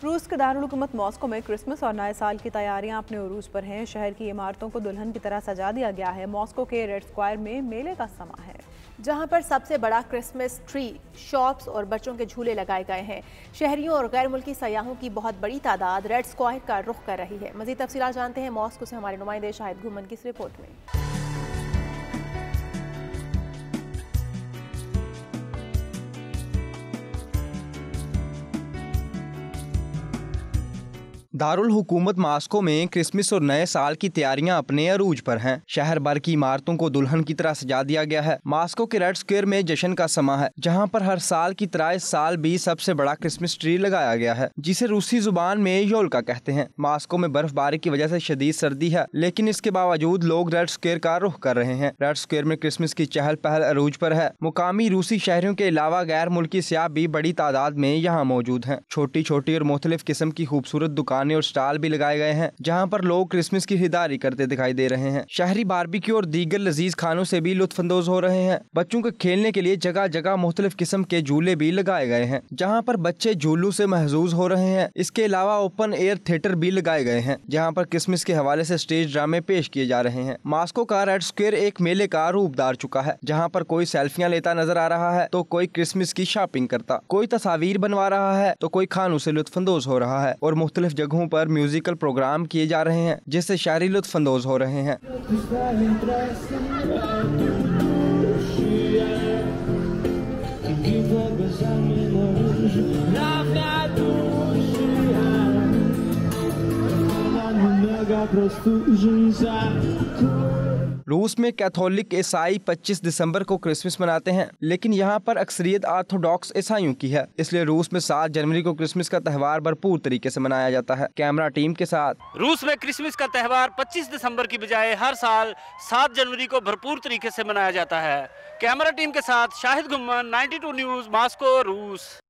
रूस के दारुल हुकूमत मॉस्को में क्रिसमस और नए साल की तैयारियां अपने उरूज पर हैं। शहर की इमारतों को दुल्हन की तरह सजा दिया गया है। मॉस्को के रेड स्क्वायर में मेले का समा है, जहां पर सबसे बड़ा क्रिसमस ट्री, शॉप्स और बच्चों के झूले लगाए गए हैं। शहरियों और गैर मुल्की सयाहों की बहुत बड़ी तादाद रेड स्क्वायर का रुख कर रही है। मजीद तफसीलात जानते हैं मॉस्को से हमारे नुमाइंदे शाहिद घुमन की इस रिपोर्ट में। दारुल हुकूमत मॉस्को में क्रिसमस और नए साल की तैयारियां अपने अरूज पर हैं। शहर भर की इमारतों को दुल्हन की तरह सजा दिया गया है। मॉस्को के रेड स्क्वायर में जश्न का समा है, जहां पर हर साल की तरह इस साल भी सबसे बड़ा क्रिसमस ट्री लगाया गया है, जिसे रूसी जुबान में योल्का कहते हैं। मॉस्को में बर्फबारी की वजह से शदीद सर्दी है, लेकिन इसके बावजूद लोग रेड स्क्वायर का रुख कर रहे हैं। रेड स्क्वायर में क्रिसमस की चहल पहल अरूज पर है। मुकामी रूसी शहरियों के अलावा गैर मुल्की सयाह भी बड़ी तादाद में यहाँ मौजूद हैं। छोटी छोटी और मुख्तलिफ किस्म की खूबसूरत दुकान और स्टॉल भी लगाए गए हैं, जहां पर लोग क्रिसमस की खरीदारी करते दिखाई दे रहे हैं। शहरी बारबेक्यू और दीगर लजीज खानों से भी लुत्फानंदोज हो रहे हैं। बच्चों के खेलने के लिए जगह जगह मुख्तलिफ किस्म के झूले भी लगाए गए हैं, जहां पर बच्चे झूलों से महजूज हो रहे हैं। इसके अलावा ओपन एयर थिएटर भी लगाए गए हैं, जहां पर क्रिसमस के हवाले से स्टेज ड्रामे पेश किए जा रहे हैं। मॉस्को का रेड स्क्वायर एक मेले का रूप धार चुका है, जहाँ पर कोई सेल्फियां लेता नजर आ रहा है, तो कोई क्रिसमस की शॉपिंग करता, कोई तस्वीर बनवा रहा है, तो कोई खानों से लुत्फानंदोज हो रहा है। और मुख्तलिफ जगहों पर म्यूजिकल प्रोग्राम किए जा रहे हैं, जिससे शहरी लुत्फानंदोज हो रहे हैं। रूस में कैथोलिक ईसाई 25 दिसंबर को क्रिसमस मनाते हैं, लेकिन यहाँ पर अक्सरियत ऑर्थोडॉक्स ईसाइयों की है। इसलिए रूस में 7 जनवरी को क्रिसमस का त्यौहार भरपूर तरीके से मनाया जाता है। कैमरा टीम के साथ रूस में क्रिसमस का त्यौहार 25 दिसंबर की बजाय हर साल 7 जनवरी को भरपूर तरीके से मनाया जाता है। कैमरा टीम के साथ शाहिद घुमन, 92 न्यूज़, मॉस्को, रूस।